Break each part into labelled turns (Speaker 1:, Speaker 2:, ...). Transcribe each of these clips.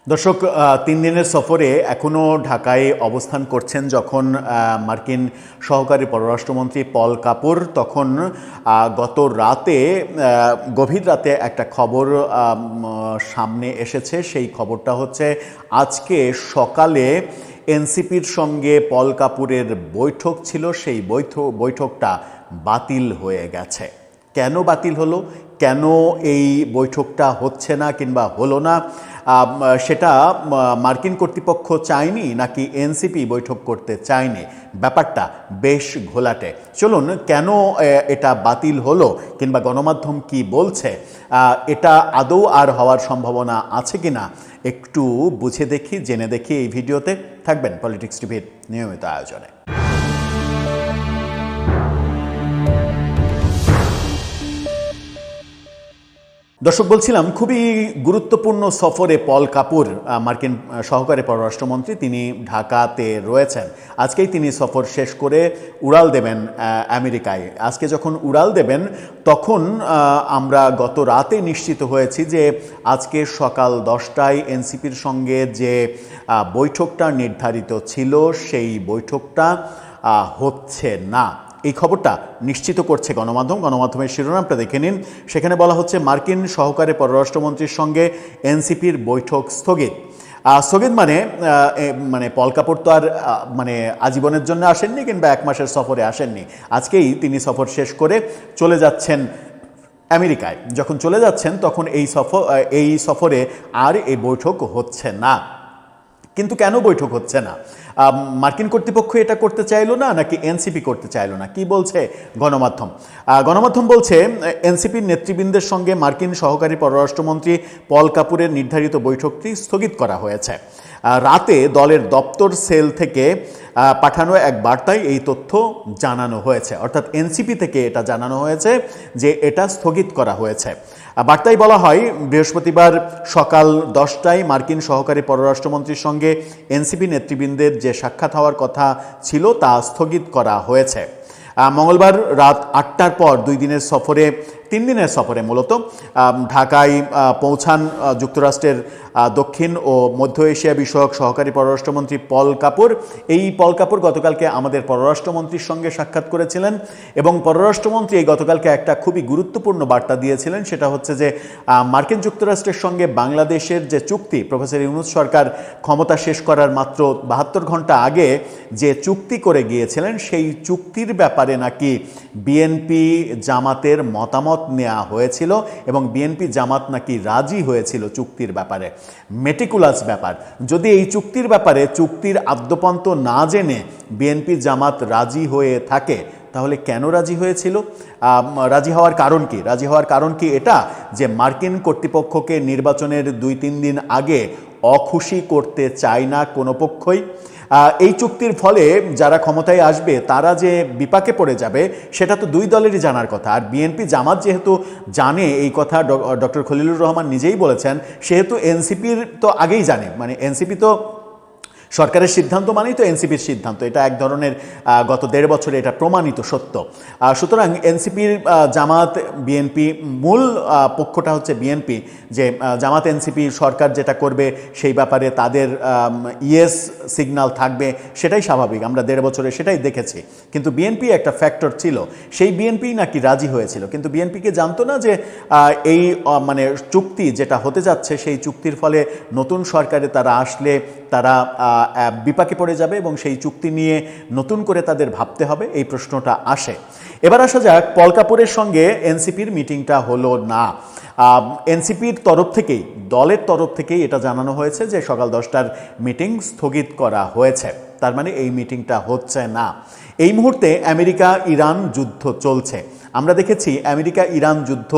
Speaker 1: দর্শক, ৩ দিনের সফরে এখনও ঢাকায় অবস্থান করছেন যখন মার্কিন সহকারী পররাষ্ট্রমন্ত্রী পল কাপুর, তখন গত রাতে গভীর রাতে একটা খবর সামনে এসেছে। সেই খবরটা হচ্ছে আজকে সকালে এনসিপির সঙ্গে পল কাপুরের বৈঠক ছিল, সেই বৈঠকটা বাতিল হয়ে গেছে। কেন বাতিল হলো, কেন এই বৈঠকটা হচ্ছে না কিংবা হলো না, সেটা মার্কিন কর্তৃপক্ষ চায়নি নাকি এনসিপি বৈঠক করতে চায়নি, ব্যাপারটা বেশ ঘোলাটে। চলুন, কেন এটা বাতিল হলো কিংবা গণমাধ্যম কি বলছে, এটা আদৌ আর হওয়ার সম্ভাবনা আছে কিনা একটু বুঝে দেখি, জেনে দেখি এই ভিডিওতে। থাকবেন পলিটিক্স টিভির নিয়মিত আয়োজনে। দর্শক, বলছিলাম খুবই গুরুত্বপূর্ণ সফরে পল কাপুর, মার্কিন সহকারী পররাষ্ট্রমন্ত্রী, তিনি ঢাকাতে রয়েছেন। আজকেই তিনি সফর শেষ করে উড়াল দেবেন আমেরিকায়। আজকে যখন উড়াল দেবেন তখন আমরা গত রাতে নিশ্চিত হয়েছি যে আজকে সকাল 10টায় এনসিপির সঙ্গে যে বৈঠকটা নির্ধারিত ছিল সেই বৈঠকটা হচ্ছে না। এই খবরটা নিশ্চিত করছে গণমাধ্যমের শিরোনামটা দেখে নিন। সেখানে বলা হচ্ছে মার্কিন সহকারী পররাষ্ট্রমন্ত্রীর সঙ্গে এনসিপির বৈঠক স্থগিত। স্থগিত মানে পল কাপুর তো আর আজীবনের জন্য আসেননি কিংবা 1 মাসের সফরে আসেননি। আজকেই তিনি সফর শেষ করে চলে যাচ্ছেন আমেরিকায়। যখন চলে যাচ্ছেন তখন এই সফরে আর এই বৈঠক হচ্ছে না। কিন্তু কেন বৈঠক হচ্ছে না? মার্কিন কর্তৃপক্ষ এটা করতে চাইলো না নাকি এনসিপি করতে চাইলো না, কি বলছে গণমাধ্যম বলছে এনসিপির নেতৃবৃন্দের সঙ্গে মার্কিন সহকারী পররাষ্ট্রমন্ত্রী পল কাপুরের নির্ধারিত বৈঠকটি স্থগিত করা হয়েছে। রাতে দলের দপ্তর সেল থেকে পাঠানো এক বার্তায় এই তথ্য জানানো হয়েছে, অর্থাৎ এনসিপি থেকে এটা জানানো হয়েছে যে এটা স্থগিত করা হয়েছে। বার্তায় বলা হয় বৃহস্পতিবার সকাল 10টায় মার্কিন সহকারী পররাষ্ট্রমন্ত্রীর সঙ্গে এনসিপি নেতৃবৃন্দের যে সাক্ষাৎ হওয়ার কথা ছিল তা স্থগিত করা হয়েছে। মঙ্গলবার রাত 8টার পর 3 দিনের সফরে মূলত ঢাকায় পৌঁছান যুক্তরাষ্ট্রের দক্ষিণ ও মধ্য এশিয়া বিষয়ক সহকারী পররাষ্ট্রমন্ত্রী পল কাপুর। এই পল কাপুর গতকালকে আমাদের পররাষ্ট্রমন্ত্রীর সঙ্গে সাক্ষাৎ করেছিলেন এবং পররাষ্ট্রমন্ত্রী এই গতকালকে একটা খুবই গুরুত্বপূর্ণ বার্তা দিয়েছিলেন। সেটা হচ্ছে যে মার্কিন যুক্তরাষ্ট্রের সঙ্গে বাংলাদেশের যে চুক্তি, প্রফেসর ইউনূস সরকার ক্ষমতা শেষ করার মাত্র 72 ঘন্টা আগে যে চুক্তি করে গিয়েছিলেন, সেই চুক্তির ব্যাপারে নাকি বিএনপি জামাতের মতামত নেওয়া হয়েছিল এবং বিএনপি জামাত নাকি রাজি হয়েছিল চুক্তির ব্যাপারে। মেটিকুলাস ব্যাপার। যদি এই চুক্তির ব্যাপারে চুক্তির আদ্যপান্ত না জেনে বিএনপি জামাত রাজি হয়ে থাকে, তাহলে কেন রাজি হয়েছিল? রাজি হওয়ার কারণ কি? রাজি হওয়ার কারণ কি এটা যে মার্কিন কর্তৃপক্ষকে নির্বাচনের 2-3 দিন আগে অখুশি করতে চায় না কোনো পক্ষই। এই চুক্তির ফলে যারা ক্ষমতায় আসবে তারা যে বিপাকে পড়ে যাবে সেটা তো দুই দলেরই জানার কথা। আর বিএনপি জামাত যেহেতু জানে এই কথা, ডক্টর খলিলুর রহমান নিজেই বলেছেন, সেহেতু এনসিপির তো আগেই জানে। এনসিপি তো সরকারের সিদ্ধান্ত মানেই তো এনসিপির সিদ্ধান্ত, এটা এক ধরনের গত 1.5 বছরে এটা প্রমাণিত সত্য। সুতরাং এনসিপির জামাত বিএনপি, মূল পক্ষটা হচ্ছে বিএনপি, যে জামাত এনসিপি সরকার যেটা করবে সেই ব্যাপারে তাদের ইয়েস সিগন্যাল থাকবে, সেটাই স্বাভাবিক। আমরা 1.5 বছরে সেটাই দেখেছি। কিন্তু বিএনপি একটা ফ্যাক্টর ছিল, সেই বিএনপি নাকি রাজি হয়েছিল। কিন্তু বিএনপিকে জানতো না যে এই চুক্তি যেটা হতে যাচ্ছে সেই চুক্তির ফলে নতুন সরকারে তারা আসলে তারা বিপাকে পড়ে যাবে এবং সেই চুক্তি নিয়ে নতুন করে তাদের ভাবতে হবে, এই প্রশ্নটা আসে। এবার আসা যাক, পল কাপুরের সঙ্গে এনসিপির মিটিংটা হলো না। এনসিপির তরফ থেকেই, দলের তরফ থেকেই এটা জানানো হয়েছে যে সকাল 10টার মিটিং স্থগিত করা হয়েছে। তার মানে এই মিটিংটা হচ্ছে না। এই মুহূর্তে আমেরিকা ইরান যুদ্ধ চলছে। আমরা দেখেছি আমেরিকা ইরান যুদ্ধ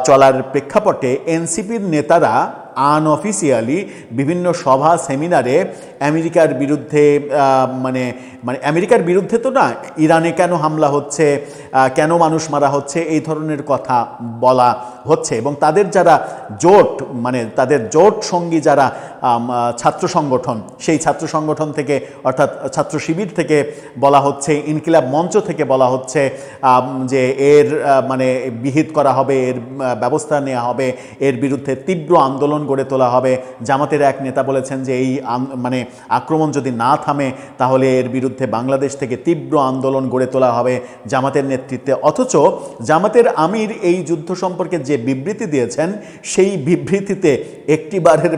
Speaker 1: চলার প্রেক্ষাপটে এনসিপির নেতারা আনঅফিসিয়ালি বিভিন্ন সভা সেমিনারে আমেরিকার বিরুদ্ধে আমেরিকার বিরুদ্ধে তো না, ইরানে কেন হামলা হচ্ছে, কেন মানুষ মারা হচ্ছে, এই ধরনের কথা বলা হচ্ছে। এবং তাদের যারা তাদের জোট সঙ্গী যারা ছাত্র সংগঠন, সেই ছাত্র সংগঠন থেকে অর্থাৎ ছাত্র শিবির থেকে বলা হচ্ছে, ইনকিলাব মঞ্চ থেকে বলা হচ্ছে যে এর মানে বিহিত করা হবে, এর ব্যবস্থা নেওয়া হবে, এর বিরুদ্ধে তীব্র আন্দোলন গড়ে তোলা হবে। জামাতের এক নেতা বলেছেন যে এই মানে আক্রমণ যদি না থামে তাহলে এর বিরুদ্ধে বাংলাদেশ থেকে তীব্র আন্দোলন গড়ে তোলা হবে জামাতের নেতৃত্বে। অথচ জামাতের আমির এই যুদ্ধ সম্পর্কে যে বিবৃতি দিয়েছেন সেই বিবৃতিতে একটিবারের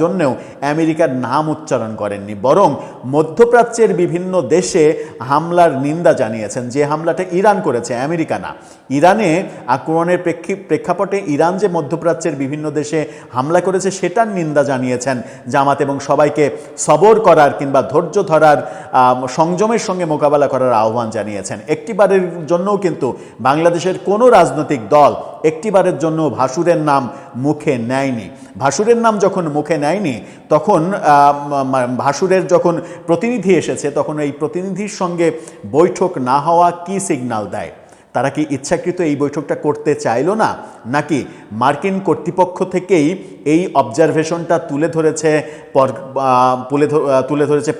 Speaker 1: জন্যও আমেরিকার নাম উচ্চারণ করেননি, বরং মধ্যপ্রাচ্যের বিভিন্ন দেশে হামলার নিন্দা জানিয়েছেন। যে হামলাটা ইরান করেছে, আমেরিকা না। ইরানে আক্রমণের প্রেক্ষাপটে ইরান যে মধ্যপ্রাচ্যের বিভিন্ন দেশে হামলা করেছে সেটার নিন্দা জানিয়েছেন জামাত, এবং সবাইকে সবর করার কিংবা ধৈর্য ধরার, সংযমের সঙ্গে মোকাবেলা করার আহ্বান জানিয়েছেন। একটিবারের জন্যও কিন্তু বাংলাদেশের কোনো রাজনৈতিক দল একটিবারের জন্য ভাসুরের নাম মুখে নেয়নি। ভাসুরের নাম যখন মুখে নেয়নি তখন ভাসুরের যখন প্রতিনিধি এসেছে তখন এই প্রতিনিধির সঙ্গে বৈঠক না হওয়া কি সিগন্যাল দেয়? তারা কি ইচ্ছাকৃত এই বৈঠকটা করতে চাইল না, নাকি মার্কিন কর্তৃপক্ষ থেকেই এই অবজারভেশনটা তুলে ধরেছে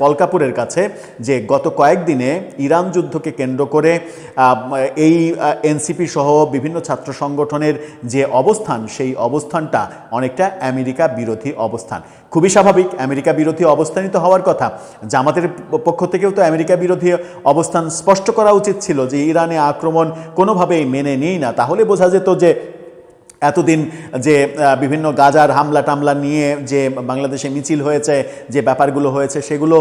Speaker 1: পল কাপুরের কাছে যে গত কয়েকদিনে ইরান যুদ্ধকে কেন্দ্র করে এই এনসিপি সহ বিভিন্ন ছাত্র সংগঠনের যে অবস্থান, সেই অবস্থানটা অনেকটা আমেরিকা বিরোধী অবস্থান। খুবই স্বাভাবিক, আমেরিকা বিরোধী অবস্থানই তো হওয়ার কথা। জামাতের পক্ষ থেকেও তো আমেরিকা বিরোধী অবস্থান স্পষ্ট করা উচিত ছিল যে ইরানে আক্রমণ কোনোভাবেই মেনে নিই না। তাহলে বোঝা যেত যে এতদিন যে বিভিন্ন গাজার হামলা টামলা নিয়ে যে বাংলাদেশে মিছিল হয়েছে, যে ব্যাপারগুলো হয়েছে, সেগুলো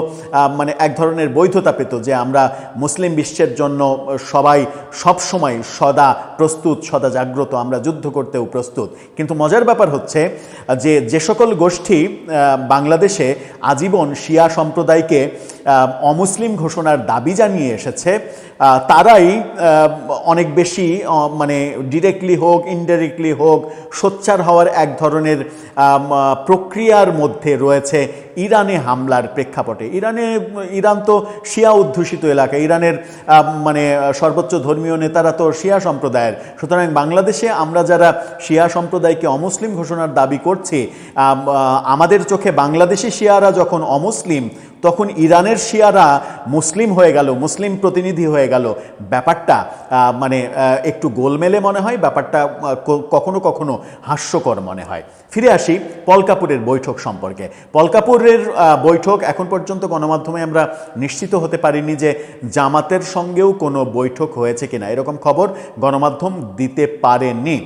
Speaker 1: মানে এক ধরনের বৈধতা পেত, যে আমরা মুসলিম বিশ্বের জন্য সবাই সবসময় সদা প্রস্তুত, সদা জাগ্রত, আমরা যুদ্ধ করতেও প্রস্তুত। কিন্তু মজার ব্যাপার হচ্ছে যে সকল গোষ্ঠী বাংলাদেশে আজীবন শিয়া সম্প্রদায়কে অমুসলিম ঘোষণার দাবি জানিয়ে এসেছে, তারাই অনেক বেশি মানে ডিরেক্টলি হোক ইনডাইরেক্টলি হোক সোচ্চার হওয়ার এক ধরনের প্রক্রিয়ার মধ্যে রয়েছে ইরানে হামলার প্রেক্ষাপটে। ইরান তো শিয়া অধ্যুষিত এলাকা, ইরানের মানে সর্বোচ্চ ধর্মীয় নেতারা তো শিয়া সম্প্রদায়ের। সুতরাং বাংলাদেশে আমরা যারা শিয়া সম্প্রদায়কে অমুসলিম ঘোষণার দাবি করছি, আমাদের চোখে বাংলাদেশি শিয়ারা যখন অমুসলিম, তখন ইরানের শিয়ারা মুসলিম হয়ে গেল, মুসলিম প্রতিনিধি হয়ে গেল। ব্যাপারটা মানে একটু গোলমেলে মনে হয়, ব্যাপারটা কখনো কখনো হাস্যকর মনে হয়। ফিরে আসি পল কাপুরের বৈঠক সম্পর্কে। পল কাপুরের বৈঠক এখন পর্যন্ত গণমাধ্যমে আমরা নিশ্চিত হতে পারিনি যে জামাতের সঙ্গেও কোনো বৈঠক হয়েছে কিনা, এরকম খবর গণমাধ্যম দিতে পারেনি।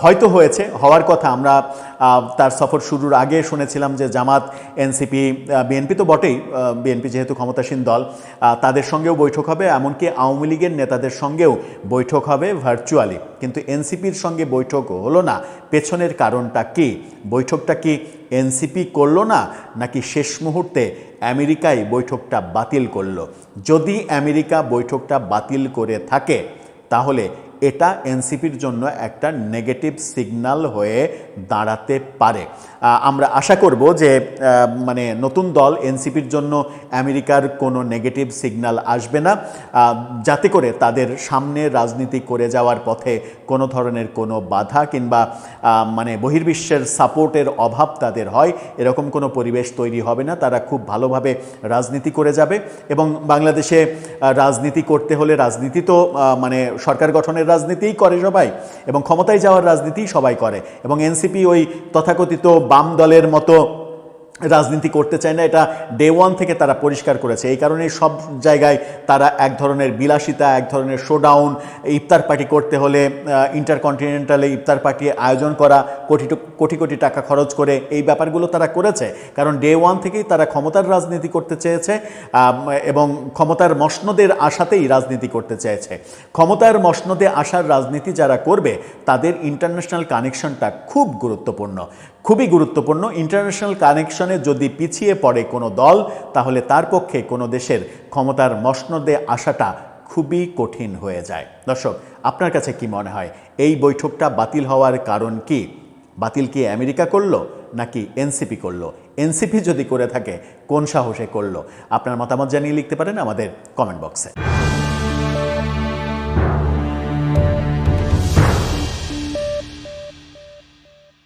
Speaker 1: হয়তো হয়েছে, হওয়ার কথা। আমরা তার সফর শুরুর আগে শুনেছিলাম যে জামাত, এনসিপি, বিএনপি তো বটেই, বিএনপি যেহেতু ক্ষমতাসীন দল, তাদের সঙ্গেও বৈঠক হবে, এমনকি আওয়ামী লীগের নেতাদের সঙ্গেও বৈঠক হবে ভার্চুয়ালি। কিন্তু এনসিপির সঙ্গে বৈঠক হলো না। পেছনের কারণটা কি? বৈঠকটা কি এনসিপি করলো না, নাকি শেষ মুহূর্তে আমেরিকাই বৈঠকটা বাতিল করলো? যদি আমেরিকা বৈঠকটা বাতিল করে থাকে তাহলে এটা এনসিপির জন্য একটা নেগেটিভ সিগন্যাল হয়ে দাঁড়াতে পারে। আমরা আশা করব যে মানে নতুন দল এনসিপির জন্য আমেরিকার কোনো নেগেটিভ সিগন্যাল আসবে না, যাতে করে তাদের সামনে রাজনীতি করে যাওয়ার পথে কোনো ধরনের কোনো বাধা কিংবা মানে বহির্বিশ্বের সাপোর্টের অভাব তাদের হয়, এরকম কোনো পরিবেশ তৈরি হবে না। তারা খুব ভালোভাবে রাজনীতি করে যাবে। এবং বাংলাদেশে রাজনীতি করতে হলে, রাজনীতি তো মানে সরকার গঠনের রাজনীতিই করে সবাই, এবং ক্ষমতায় যাওয়ার রাজনীতিই সবাই করে। এবং এনসিপি ওই তথাকথিত বাম দলের মতো রাজনীতি করতে চায় না, এটা ডে ওয়ান থেকে তারা পরিষ্কার করেছে। এই কারণে সব জায়গায় তারা এক ধরনের বিলাসিতা, এক ধরনের শোডাউন, ইফতার পার্টি করতে হলে ইন্টারকন্টিনেন্টালে ইফতার পার্টি আয়োজন করা, কোটি কোটি টাকা খরচ করে, এই ব্যাপারগুলো তারা করেছে। কারণ ডে ওয়ান থেকেই তারা ক্ষমতার রাজনীতি করতে চেয়েছে এবং ক্ষমতার মসনদের আশাতেই রাজনীতি করতে চেয়েছে। ক্ষমতার মসনদে আসার রাজনীতি যারা করবে তাদের ইন্টারন্যাশনাল কানেকশনটা খুব গুরুত্বপূর্ণ, খুবই গুরুত্বপূর্ণ। ইন্টারন্যাশনাল কানেকশনে যদি পিছিয়ে পড়ে কোনো দল, তাহলে তার পক্ষে কোনো দেশের ক্ষমতার মসনদে আসাটা খুবই কঠিন হয়ে যায়। দর্শক, আপনার কাছে কি মনে হয় এই বৈঠকটা বাতিল হওয়ার কারণ কি? বাতিল কি আমেরিকা করলো নাকি এনসিপি করলো? এনসিপি যদি করে থাকে কোন সাহসে করলো? আপনার মতামত জানিয়ে লিখতে পারেন আমাদের কমেন্ট বক্সে।